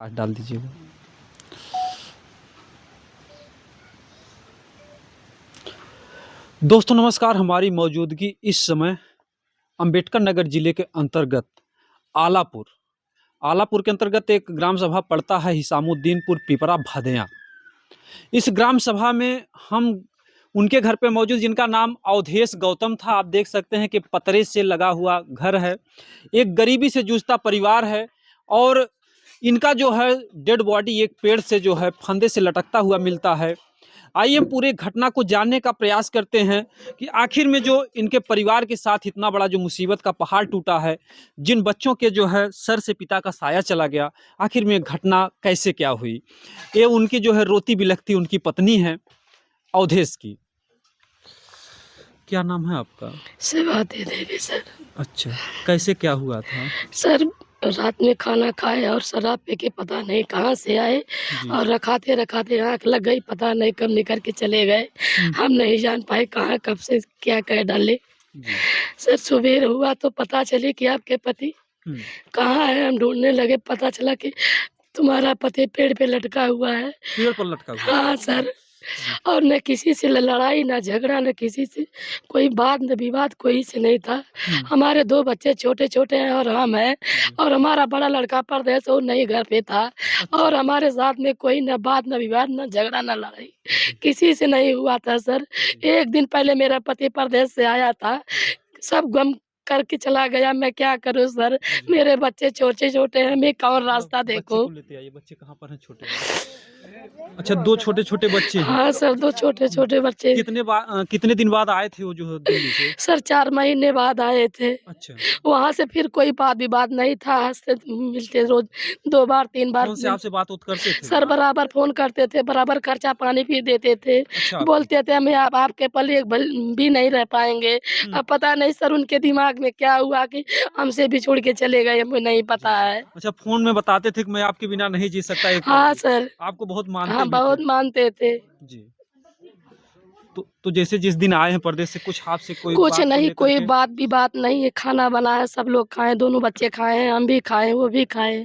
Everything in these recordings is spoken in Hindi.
आज डाल दीजिएगा। दोस्तों नमस्कार। हमारी मौजूदगी इस समय अंबेडकर नगर जिले के अंतर्गत आलापुर आलापुर के अंतर्गत एक ग्राम सभा पड़ता है हिसामुद्दीनपुर पिपरा भदेया। इस ग्राम सभा में हम उनके घर पे मौजूद, जिनका नाम अवधेश गौतम था। आप देख सकते हैं कि पतरे से लगा हुआ घर है, एक गरीबी से जूझता परिवार है और इनका जो है डेड बॉडी एक पेड़ से जो है फंदे से लटकता हुआ मिलता है। आइए हम पूरे घटना को जानने का प्रयास करते हैं कि आखिर में जो इनके परिवार के साथ इतना बड़ा जो मुसीबत का पहाड़ टूटा है, जिन बच्चों के जो है सर से पिता का साया चला गया, आखिर में घटना कैसे क्या हुई। ये उनकी जो है रोती बिलखती उनकी पत्नी है अवधेश की। क्या नाम है आपका? सेवाती देवी सर। अच्छा, कैसे क्या हुआ था? सर रात में खाना खाए और शराब पी के पता नहीं कहाँ से आए और रखाते रखाते आँख लग गई, पता नहीं कब निकल के चले गए। हम नहीं जान पाए कहाँ कब से क्या कह डाले। सर सुबह हुआ तो पता चली कि आपके पति कहाँ है। हम ढूंढने लगे, पता चला कि तुम्हारा पति पेड़ पे लटका हुआ है। पेड़ पर लटका हुआ? हाँ सर। और न किसी से लड़ाई न झगड़ा, न किसी से कोई बात न विवाद कोई से नहीं था। हमारे 2 बच्चे छोटे छोटे हैं और हम हैं, और हमारा बड़ा लड़का परदेश वो नहीं घर पे था। और हमारे साथ में कोई न बात न विवाद न झगड़ा न लड़ाई किसी से नहीं हुआ था सर। एक दिन पहले मेरा पति परदेश से आया था, सब गम करके चला गया। मैं क्या करूं सर, मेरे बच्चे छोटे छोटे हैं, मैं कौन रास्ता देखूं। बच्चे कहाँ पर हैं? छोटे? अच्छा, 2 छोटे छोटे बच्चे हैं। हाँ सर, 2 छोटे छोटे बच्चे। कितने दिन बाद आए थे वो जो दिल्ली से? सर 4 महीने बाद आए थे। अच्छा। वहाँ से फिर कोई बात विवाद नहीं था, हँसते मिलते रोज 2 बार 3 बार। फोन से आपसे बात करते थे? सर बराबर फोन करते थे, बराबर खर्चा पानी भी देते थे। अच्छा। बोलते थे हमें आप आपके पल एक पल भी नहीं रह पाएंगे। अब पता नहीं सर उनके दिमाग में क्या हुआ कि हमसे भी छोड़ के चले गए, हमें नहीं पता है। अच्छा, फोन में बताते थे कि मैं आपके बिना नहीं जी सकता। हाँ सर। आपको बहुत मानते हाँ भी बहुत थे। मानते थे जी। तो जैसे जिस दिन आए हैं परदेश से, कुछ आपसे कोई कुछ बात को नहीं, लेकर कोई के? बात भी बात नहीं है। खाना बना है, सब लोग खाए, दोनों बच्चे खाए हैं, हम भी खाए, वो भी खाए।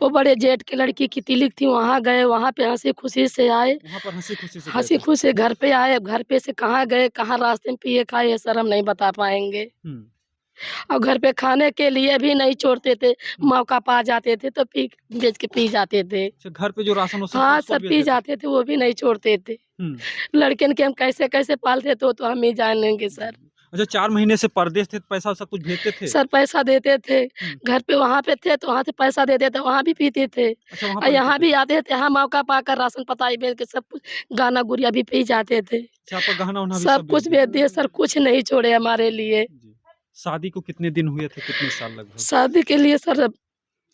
वो बड़े जेठ की लड़की की तिलक थी, वहाँ गए, वहाँ पे हंसी खुशी से आए। वहाँ पर हंसी खुशी से गए हंसी थे? खुशी से घर पे आए। घर पे से कहाँ गए, कहाँ रास्ते में पिए खाए, ये सर हम नहीं बता पाएंगे। और घर पे खाने के लिए भी नहीं छोड़ते थे, मौका पा जाते थे तो पी बेच के पी जाते थे। अच्छा, घर पे जो राशन वासन था हाँ उसको सर भी पी देते थे? जाते थे, वो भी नहीं छोड़ते थे। लड़कियन के हम कैसे कैसे पालते थे तो हम ही जानेंगे सर। अच्छा, 4 महीने से परदेश थे तो पैसा वैसा कुछ भेजते थे? सर पैसा देते थे, घर पे वहाँ पे थे तो वहाँ से पैसा देते थे, वहाँ भी पीते थे। अच्छा, वहाँ और पर भी यहाँ पीते भी थे? आते थे, यहाँ मौका पाकर राशन पताई बेच के सब कुछ गाना गुड़िया भी पी जाते थे। अच्छा, आपका गहना-वहना भी सब सब बेच कुछ दिए? बेच दिए सर, कुछ नहीं छोड़े हमारे लिए। जी। शादी को कितने दिन हुए थे, कितने साल लगभग? शादी के लिए सर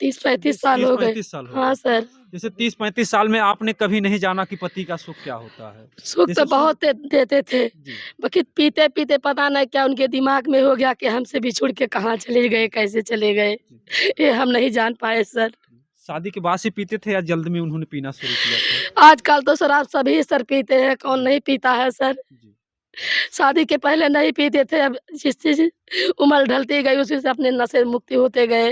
30-35 साल हो गए। 30-35 साल हो हाँ गए। सर। जैसे 30-35 साल में आपने कभी नहीं जाना कि पति का सुख क्या होता है। सुख तो जैसे बहुत देते थे, जी। बाकी पीते-पीते पता नहीं क्या उनके दिमाग में हो गया कि हमसे बिछुड़ के कहाँ चले गए, कैसे चले गए, ये हम नहीं जान पाए सर। शादी के बाद से पीते थे या जल्द में उन्होंने पीना शुरू किया था? आजकल तो शराब सभी सर पीते हैं, कौन नहीं पीता है सर। जी। शादी के पहले नहीं पीते थे, अब जिस चीज़ उम्र ढलती गई उसी से अपने नशे मुक्ति होते गए।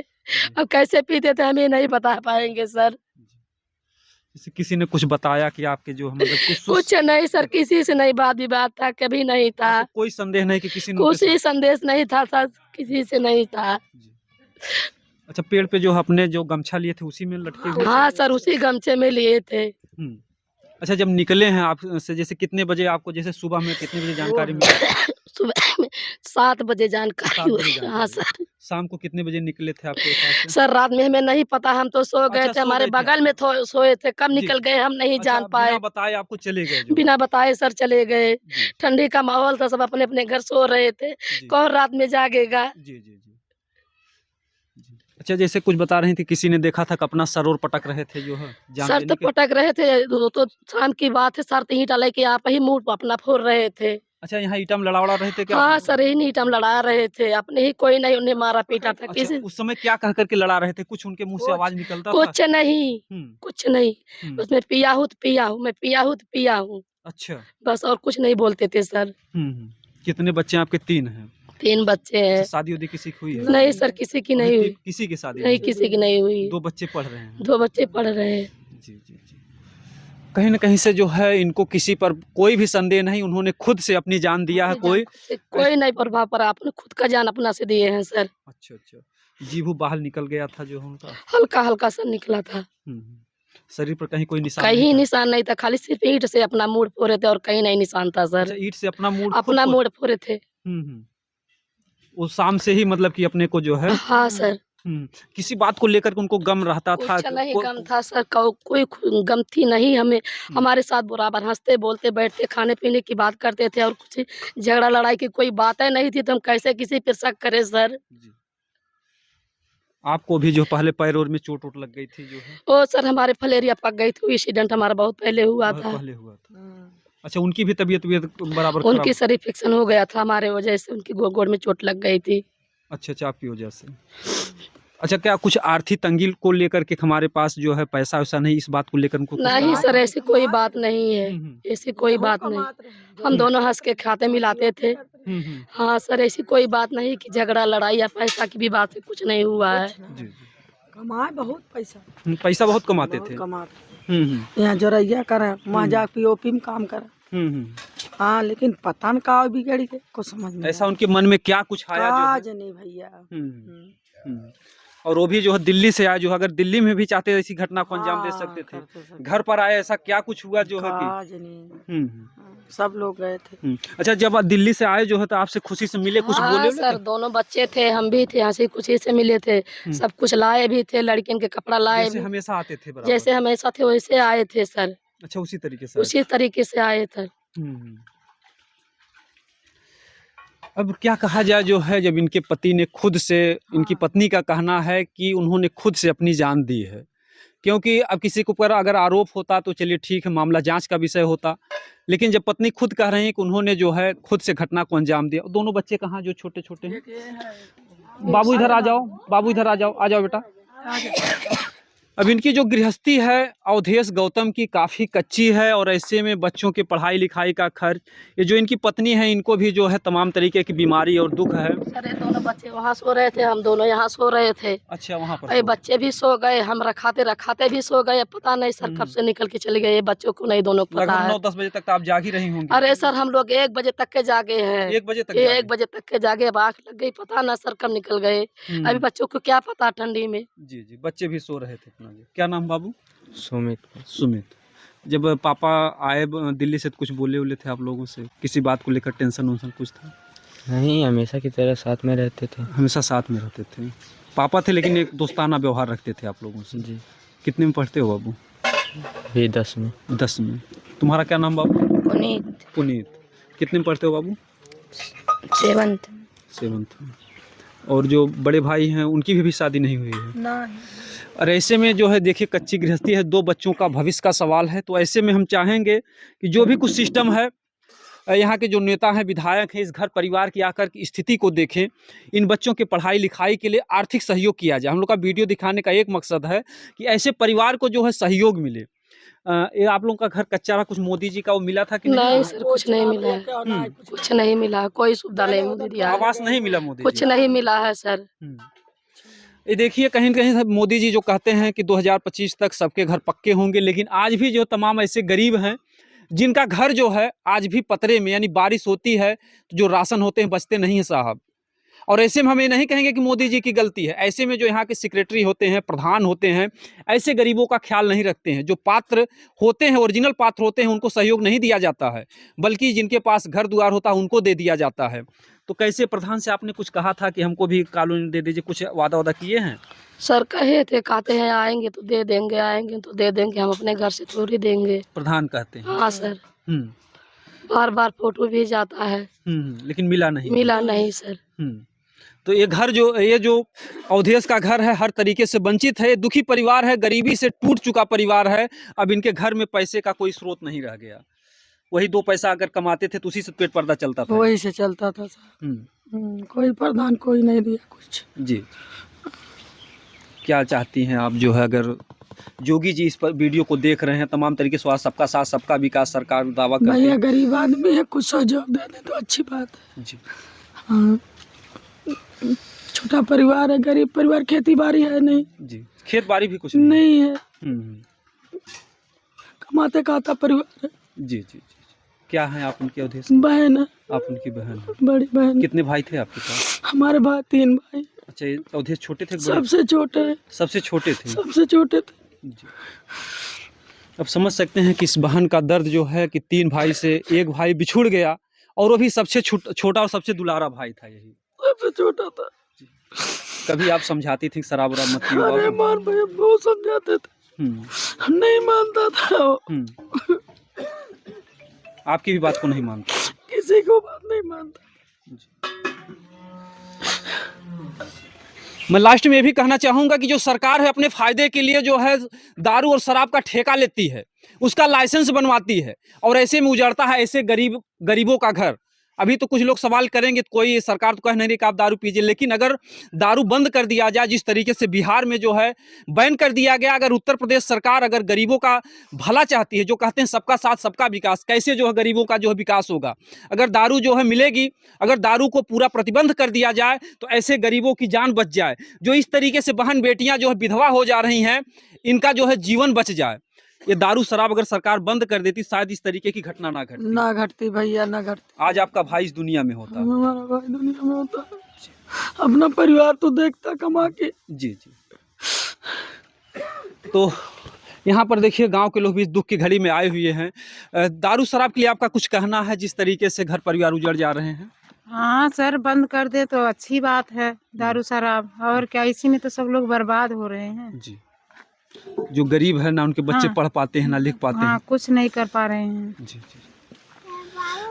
अब कैसे पीते थे हम ये नहीं बता पाएँगे सर। जैसे किसी ने कुछ बताया कि आपके जो मतलब कुछ नहीं सर, किसी से नहीं वाद विवाद था, कभी नहीं था। आपको कोई संदेह नहीं कि किसी ने उनके कुछ ही संदेश नहीं था सर, किसी से नहीं था। जी। अच्छा, पेड़ पे जो अपने जो गमछा लिए थे उसी में लटके हुए थे? हाँ सर, उसी गमछे में लिए थे। अच्छा, जब निकले हैं आप से, जैसे कितने बजे आपको, जैसे सुबह में कितने बजे जानकारी मिली? सुबह में 7 बजे जानकारी 7 बजे हुई। हाँ जानकारी। सर। शाम को कितने बजे निकले थे आपके पास से? सर रात में हमें नहीं पता, हम तो सो गए अच्छा, थे, सो हमारे गए थे बगल आप। में सोए थे, कब जी। निकल गए हम नहीं अच्छा, जान पाए। बिना बताए आपको चले गए जो? बिना बताए सर चले गए। जी। ठंडी का माहौल था, सब अपने-अपने घर सो रहे थे, जी। कौन रात में जागेगा। जी, जी, जी। जी। अच्छा, जैसे कुछ बता रही थी, किसी ने देखा था कि अपना सर और पटक रहे थे जो है जान सर तो लेने के? पटक रहे थे, वो तो शाम की बात है, सर तो ईंट लेके आप ही मुँह अपना फोड़ रहे थे। अच्छा, यहाँ ईंटा में लड़ा-वड़ा रहे थे क्या? हाँ सर, यही नीट हम लड़ा रहे थे, अपने ही कोई नहीं उन्हें मारा पीटा था अच्छा, किसी। उस समय क्या कह कर के लड़ा रहे थे? कुछ उनके मुँह से आवाज़ निकलता था? कुछ नहीं, हुँ, कुछ नहीं। हुँ। उसमें पिया हूँ तो पिया हूँ, मैं पिया हूँ तो पिया हूँ, अच्छा। बस और कुछ नहीं बोलते थे सर। कितने बच्चे हैं आपके? 3 हैं। 3 बच्चे हैं। शादी उदी किसी की हुई है? नहीं सर, किसी की नहीं हुई। किसी की शादी नहीं, किसी की नहीं हुई। 2 बच्चे पढ़ रहे हैं। 2 बच्चे पढ़ रहे हैं। जी, जी, जी। कहीं न कहीं से जो है इनको किसी पर कोई भी संदेह नहीं, उन्होंने खुद से अपनी जान दिया है। कोई नहीं प्रभाव पड़ा, आपने खुद का जान अपना से दिए हैं सर। अच्छा, अच्छा। जीभ बाहर निकल गया था जो उनका? हल्का-हल्का सा निकला था। शरीर पर कहीं कोई निशान नहीं कहीं था? निशान नहीं था, खाली सिर्फ ईंट से अपना मुँह फोड़े थे और कहीं नहीं निशान था अच्छा, सर। ईंट से अपना मुँह अपना मुँह फोड़े थे। वो शाम से ही मतलब कि अपने को जो है हाँ सर। किसी बात को लेकर के उनको गम रहता था? कुछ नहीं गम था सर, कोई गम थी नहीं हमें। हमारे साथ बराबर हँसते, बोलते, बैठते, खाने-पीने की बात करते थे और कुछ झगड़ा लड़ाई की कोई बातें नहीं थी, तो हम कैसे किसी पर शक करें सर। जी। आपको भी जो पहले पैर और में चोट-वोट लग गई थी जो है? ओ सर, हमारे फलेरिया पक गई थी, एक्सीडेंट हमारा बहुत पहले हुआ बहुत था। पहले हुआ था। अच्छा, उनकी भी तबीयत बराबर खराब? उनकी सर इन्फेक्शन हो गया था हमारे वजह से, उनकी गोड़ में चोट लग गई थी। अच्छा, अच्छा, आपकी वजह से। अच्छा, क्या कुछ आर्थिक तंगी को लेकर के हमारे पास जो है पैसा-वैसा नहीं, इस बात को लेकर उनको कुछ नहीं कहा? सर, ऐसी कोई बात नहीं है। ऐसी कोई बात नहीं। हम दोनों हँस के खाते मिलाते थे। हाँ सर, ऐसी कोई बात नहीं कि झगड़ा लड़ाई या पैसा की भी बात से कुछ नहीं हुआ है। जी, जी। कमाए बहुत पैसा। पैसा बहुत कमाते थे? कमाते। यहाँ जोरैया करे, वहाँ जा पीओपी में काम करे। हाँ, लेकिन पता न का बिगड़ के कुछ समझ में ऐसा उनके मन में क्या कुछ आया जो है? आज नहीं भैया। और वो भी जो है दिल्ली से आया, जो अगर दिल्ली में भी चाहते ऐसी घटना को अंजाम दे सकते थे। घर पर आए, ऐसा क्या कुछ हुआ जो है कि? आज नहीं। सब लोग गए थे। अच्छा, जब आप दिल्ली से आए जो है तो आपसे खुशी से मिले, कुछ बोले? सर, दोनों बच्चे थे, हम भी थे, हंसी खुशी से मिले थे। सब कुछ लाए भी थे, लड़कियों के कपड़ा लाए जैसे भी। हमेशा आते थे बराबर? जैसे हमेशा थे वैसे आए थे सर। अच्छा, उसी तरीके से? उसी तरीके से आए थे। अब क्या कहा जाए जो है, जब इनके पति ने खुद से, इनकी पत्नी का कहना है कि उन्होंने खुद से अपनी जान दी है, क्योंकि अब किसी के ऊपर अगर आरोप होता तो चलिए ठीक है, मामला जांच का विषय होता, लेकिन जब पत्नी खुद कह रही है कि उन्होंने जो है खुद से घटना को अंजाम दिया। दोनों बच्चे कहाँ जो छोटे-छोटे हैं? बाबू इधर आ जाओ, बाबू इधर आ जाओ, बेटा। अब इनकी जो गृहस्थी है अवधेश गौतम की काफ़ी कच्ची है, और ऐसे में बच्चों की पढ़ाई लिखाई का खर्च, ये जो इनकी पत्नी है इनको भी जो है तमाम तरीके की बीमारी और दुख है। सर, ये दोनों बच्चे वहाँ सो रहे थे, हम दोनों यहाँ सो रहे थे। अच्छा, वहाँ पर ये बच्चे भी सो गए, हम रखाते भी सो गए। पता नहीं सर कब से निकल के चले गए, ये बच्चों को नहीं, दोनों को पता है। 9-10 बजे तक तो आप जाग ही रही होंगी? अरे सर, हम लोग 1 बजे तक के जागे हैं। 1 बजे तक? 1 बजे तक के जागे, अब आँख लग गई, पता ना सर कब निकल गए। अभी बच्चों को क्या पता ठंडी में। जी, जी, बच्चे भी सो रहे थे अपना। क्या नाम बाबू? सुमित। जब पापा आए दिल्ली से तो कुछ बोले थे आप लोगों से? किसी बात को लेकर टेंशन वेंशन कुछ था? नहीं, हमेशा की तरह साथ में रहते थे। हमेशा साथ में रहते थे। पापा थे लेकिन एक दोस्ताना व्यवहार रखते थे आप लोगों से? जी। कितने में पढ़ते हो बाबू? भी 10 में। 10 में। तुम्हारा क्या नाम बाबू? पुनीत। कितने में पढ़ते हो बाबू? 7th में। और जो बड़े भाई हैं उनकी भी शादी नहीं हुई है? नहीं। और ऐसे में जो है देखिए कच्ची गृहस्थी है, 2 बच्चों का भविष्य का सवाल है, तो ऐसे में हम चाहेंगे कि जो भी कुछ सिस्टम है, यहाँ के जो नेता हैं, विधायक हैं, इस घर परिवार की आकर की स्थिति को देखें, इन बच्चों के पढ़ाई लिखाई के लिए आर्थिक सहयोग किया जाए। हम लोग का वीडियो दिखाने का एक मकसद है कि ऐसे परिवार को जो है सहयोग मिले। ये आप लोगों का घर कच्चा रहा, कुछ मोदी जी का वो मिला था कि नहीं सर, कुछ नहीं मिला है। कुछ नहीं मिला, कोई सुविधा नहीं मोदी दिया है। आवास नहीं मिला मोदी जी? कुछ नहीं मिला है सर। ये देखिए कहीं न कहीं मोदी जी जो कहते हैं कि 2025 तक सबके घर पक्के होंगे, लेकिन आज भी जो तमाम ऐसे गरीब हैं जिनका घर जो है आज भी पतरे में, यानी बारिश होती है तो जो राशन होते हैं बचते नहीं हैं साहब। और ऐसे में हम ये नहीं कहेंगे कि मोदी जी की गलती है, ऐसे में जो यहाँ के सेक्रेटरी होते हैं, प्रधान होते हैं, ऐसे गरीबों का ख्याल नहीं रखते हैं। जो पात्र होते हैं, ओरिजिनल पात्र होते हैं, उनको सहयोग नहीं दिया जाता है, बल्कि जिनके पास घर द्वार होता है उनको दे दिया जाता है। तो कैसे प्रधान से आपने कुछ कहा था कि हमको भी कॉलोनी दे दीजिए, कुछ वादा किए हैं? सर कहे थे, कहते हैं आएंगे तो दे देंगे, आएंगे तो दे देंगे, हम अपने घर से थोड़ी देंगे। प्रधान कहते हैं? हाँ सर। बार फोटो भी जाता है। लेकिन मिला नहीं सर। तो ये घर ये जो अवधेश का घर है हर तरीके से वंचित है, दुखी परिवार है, गरीबी से टूट चुका परिवार है। अब इनके घर में पैसे का कोई स्रोत नहीं रह गया। वही 2 पैसा अगर कमाते थे तो उसी से पेट पर्दा चलता था? वही से चलता था सर। कोई प्रधान कोई नहीं दिया कुछ। जी। क्या चाहती हैं आप जो है, अगर योगी जी इस पर वीडियो को देख रहे हैं, तमाम तरीके से सबका साथ सबका विकास सरकार दावा करती है? भैया गरीब आदमी है, कुछ सहयोग दे दे तो अच्छी बात है। जी। हाँ। छोटा परिवार है, गरीब परिवार, खेती बाड़ी है नहीं। जी, खेत बाड़ी भी कुछ नहीं है, हम्म, कमाते खाता परिवार है। जी जी जी। क्या है आप उनके अवधेश? बहन है, आप उनकी बहन हैं। बड़ी बहन। कितने भाई थे आपके पास? हमारे भाई 3 भाई। अच्छा, ये अवधेश छोटे थे कि बड़े? सबसे छोटे, सबसे छोटे थे। सबसे छोटे थे। जी। अब समझ सकते हैं कि इस बहन का दर्द जो है कि 3 भाई से एक भाई बिछुड़ गया और वो भी सबसे छोटा और सबसे दुलारा भाई था। यही सबसे छोटा था। कभी आप समझाती थी शराब वराब मत पियो अरे बाबू? मान भैया बहुत समझाते थे, नहीं मानता था वो। आपकी भी बात को नहीं मानता? किसी को बात नहीं मानता। मैं लास्ट में ये भी कहना चाहूँगा कि जो सरकार है अपने फायदे के लिए जो है दारू और शराब का ठेका लेती है, उसका लाइसेंस बनवाती है और ऐसे में उजाड़ता है ऐसे गरीबों का घर। अभी तो कुछ लोग सवाल करेंगे, कोई सरकार तो कह नहीं रही कि आप दारू पीजिए, लेकिन अगर दारू बंद कर दिया जाए, जिस तरीके से बिहार में जो है बैन कर दिया गया, अगर उत्तर प्रदेश सरकार अगर गरीबों का भला चाहती है, जो कहते हैं सबका साथ सबका विकास, कैसे जो है गरीबों का जो है विकास होगा? अगर दारू जो है मिलेगी, अगर दारू को पूरा प्रतिबंध कर दिया जाए तो ऐसे गरीबों की जान बच जाए। जो इस तरीके से बहन बेटियां जो है विधवा हो जा रही हैं, इनका जो है जीवन बच जाए। ये दारू शराब अगर सरकार बंद कर देती, शायद इस तरीके की घटना ना घटती भैया, ना घटती। आज आपका भाई इस दुनिया में होता। हमारा भाई दुनिया में होता, अपना परिवार तो देखता कमा के। जी जी। तो यहाँ पर देखिए गांव के लोग भी दुख की घड़ी में आए हुए हैं। दारू शराब के लिए आपका कुछ कहना है, जिस तरीके से घर परिवार उजड़ जा रहे हैं? हाँ सर, बंद कर दे तो अच्छी बात है दारू शराब, और क्या, इसी में तो सब लोग बर्बाद हो रहे हैं। जी, जो गरीब है ना, उनके बच्चे पढ़ पाते हैं ना लिख पाते हैं। कुछ नहीं कर पा रहे हैं। जी जी।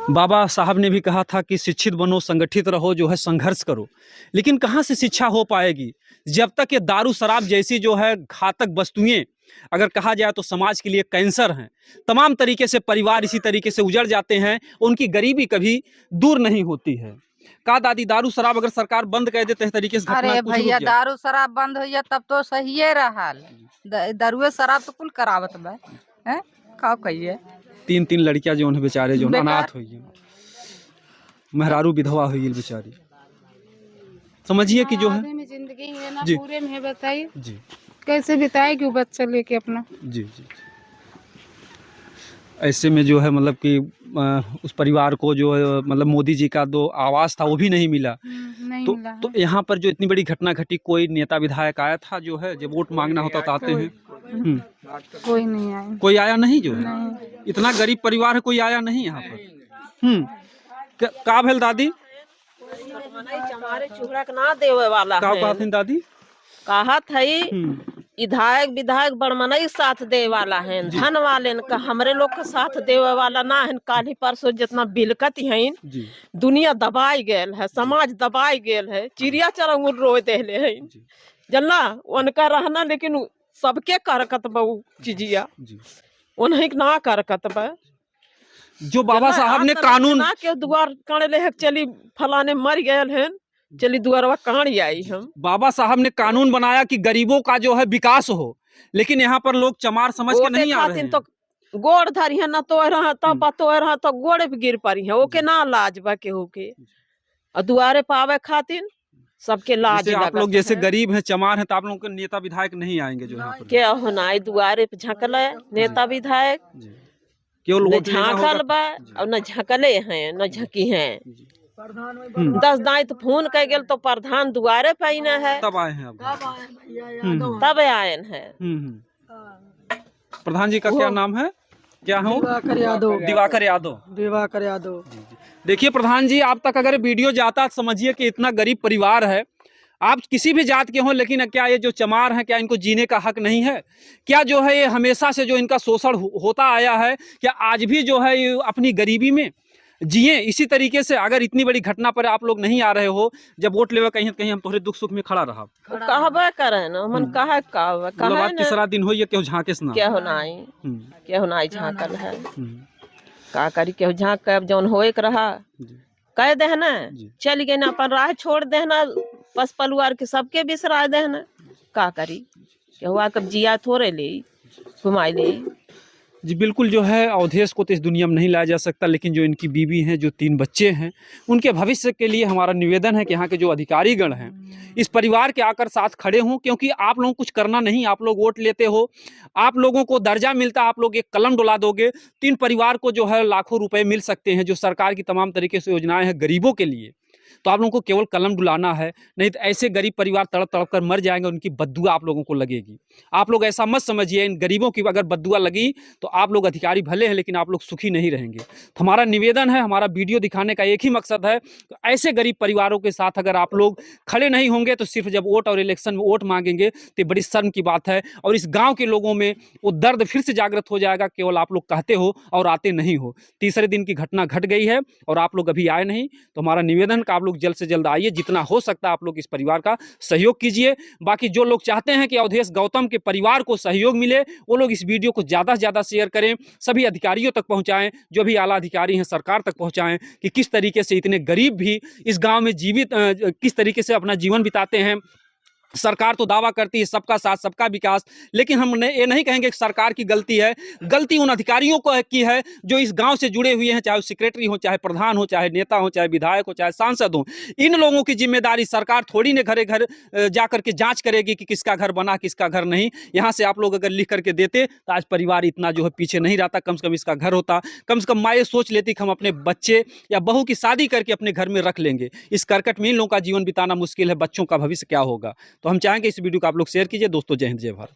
बाबा साहब ने भी कहा था कि शिक्षित बनो, संगठित रहो, जो है संघर्ष करो। लेकिन कहाँ से शिक्षा हो पाएगी जब तक ये दारू शराब जैसी जो है घातक वस्तुएं, अगर कहा जाए तो समाज के लिए कैंसर हैं। तमाम तरीके से परिवार इसी तरीके से उजड़ जाते हैं, उनकी गरीबी कभी दूर नहीं होती है। का दादी, दारू शराब अगर सरकार बंद कर देते हैं तरीके से? अरे भैया दारू शराब बंद हो तब तो सही रहा। दारुए शराब तो कुल करावत बा, का कहिए। 3 लड़कियां जो उन्हें बेचारे जो अनाथ हुई, मेहरारू विधवा हुई बेचारी। समझिए कि जो है जिंदगी है ना जी। पूरे में बताइए जी कैसे बिताएगी वो बच्चा लेके अपना। जी जी। ऐसे में जो है मतलब कि उस परिवार को जो है मतलब मोदी जी का जो आवास था वो भी नहीं मिला। नहीं तो मिला। तो यहाँ पर जो इतनी बड़ी घटना घटी, कोई नेता विधायक आया था जो है, जब वोट मांगना होता तो आते हैं? कोई नहीं आया। कोई आया नहीं जो है? नहीं। इतना गरीब परिवार है, कोई आया नहीं यहाँ पर? का भेल दादी? ना देवे वाला का है। कहथिन दादी? कहत है विधायक विधायक बड़मनई साथ दे वाला है, धन वाले का हमरे लोग का साथ देवे वाला ना है। काली परसों जितना बिलकत है, दुनिया दबाई गेल है, समाज दबाई गेल है, चिड़िया चरंगुल रोए देले है, जानला उनका रहना, लेकिन सबके करकत बा चीजिया उन्हें ना करकत बा। जो बाबा साहब ने कानून के दुआर काने ले चली फलाने मर गए हैं, चली दुआरवा कहानी आई। हम बाबा साहब ने कानून बनाया कि गरीबों का जो है विकास हो, लेकिन यहाँ पर लोग चमार समझ के नहीं आ रहे हैं। तो गोड़ धरी है ना, तो रहा तो गोड़े पे गिर पड़ी है, ओके ना लाज बा के होके और दुआरे पावे खातिर सबके लाज जैसे आप लोग जैसे गरीब हैं, चमार हैं, तो आप लोगों के नेता विधायक नहीं आएंगे जो यहाँ पर? क्या होना दुआरे पे झकले नेता विधायक केवल झांकल बा और न झकले हैं न झकी हैं। 10 दांत फोन कर गेल तो प्रधान दुआरे पे आईना है, तब आए हैं तब आए हैं। प्रधान जी का क्या नाम है? क्या हो? दिवाकर यादव। दिवाकर यादव। दिवाकर यादव। देखिए प्रधान जी, आप तक अगर वीडियो जाता समझिए कि इतना गरीब परिवार है, आप किसी भी जात के हों, लेकिन क्या ये जो चमार हैं, क्या इनको जीने का हक नहीं है? क्या जो है ये हमेशा से जो इनका शोषण होता आया है, क्या आज भी जो है ये अपनी गरीबी में जिए इसी तरीके से? अगर इतनी बड़ी घटना पर आप लोग नहीं आ रहे हो, जब वोट लेवे कहीं कहीं हम तोहरे दुख सुख में खड़ा रहा कहबे करे ना मन कहा कहा तीसरा दिन हो, ये क्यों झांके ना क्या होनाई क्या होनाई झांकल है का करी, केहू झांक के अब जौन होए के रहा कह दे ना, चल गए ना अपन राह छोड़ दे ना, पस पलुआर के सबके बिसरा दे ना, का करी केहू कब जिया थोड़े ले घुमाई ले। जी बिल्कुल, जो है अवधेश को तो इस दुनिया में नहीं लाया जा सकता, लेकिन जो इनकी बीवी हैं, जो 3 बच्चे हैं, उनके भविष्य के लिए हमारा निवेदन है कि यहाँ के जो अधिकारीगण हैं, इस परिवार के आकर साथ खड़े हों, क्योंकि आप लोगों को कुछ करना नहीं, आप लोग वोट लेते हो, आप लोगों को दर्जा मिलता है, आप लोग एक कलम डुला दोगे, 3 परिवार को जो है लाखों रुपए मिल सकते हैं, जो सरकार की तमाम तरीके से योजनाएँ हैं गरीबों के लिए। तो आप लोगों को केवल कलम डुलाना है, नहीं तो ऐसे गरीब परिवार तड़प तड़प कर मर जाएंगे, उनकी बद्दुआ आप लोगों को लगेगी। आप लोग ऐसा मत समझिए, इन गरीबों की अगर बद्दुआ लगी तो आप लोग अधिकारी भले हैं, लेकिन आप लोग सुखी नहीं रहेंगे। तो हमारा निवेदन है, हमारा वीडियो दिखाने का एक ही मकसद है, तो ऐसे गरीब परिवारों के साथ अगर आप लोग खड़े नहीं होंगे, तो सिर्फ जब वोट और इलेक्शन में वोट मांगेंगे तो बड़ी शर्म की बात है। और इस गाँव के लोगों में वो दर्द फिर से जागृत हो जाएगा, केवल आप लोग कहते हो और आते नहीं हो। तीसरे दिन की घटना घट गई है और आप लोग अभी आए नहीं, तो हमारा निवेदन का आप लोग जल्द से जल्द आइए, जितना हो सकता है आप लोग इस परिवार का सहयोग कीजिए। बाकी जो लोग चाहते हैं कि अवधेश गौतम के परिवार को सहयोग मिले, वो लोग इस वीडियो को ज़्यादा से ज़्यादा शेयर करें, सभी अधिकारियों तक पहुंचाएं, जो भी आला अधिकारी हैं सरकार तक पहुंचाएं कि किस तरीके से इतने गरीब भी इस गांव में जीवित किस तरीके से अपना जीवन बिताते हैं। सरकार तो दावा करती है सबका साथ सबका विकास, लेकिन हम ये नहीं कहेंगे कि सरकार की गलती है, गलती उन अधिकारियों को की है जो इस गांव से जुड़े हुए हैं, चाहे वो सेक्रेटरी हो, चाहे प्रधान हो, चाहे नेता हो, चाहे विधायक हो, चाहे सांसद हो। इन लोगों की जिम्मेदारी, सरकार थोड़ी ने घरे घर जा करके जांच करेगी कि किसका घर बना किसका घर नहीं। यहाँ से आप लोग अगर लिख करके देते तो आज परिवार इतना जो है पीछे नहीं रहता, कम से कम इसका घर होता। कम से कम माँ सोच लेती कि हम अपने बच्चे या बहू की शादी करके अपने घर में रख लेंगे। इस करकट में इन लोगों का जीवन बिताना मुश्किल है, बच्चों का भविष्य क्या होगा। तो हम चाहेंगे इस वीडियो को आप लोग शेयर कीजिए। दोस्तों, जय हिंद, जय भारत।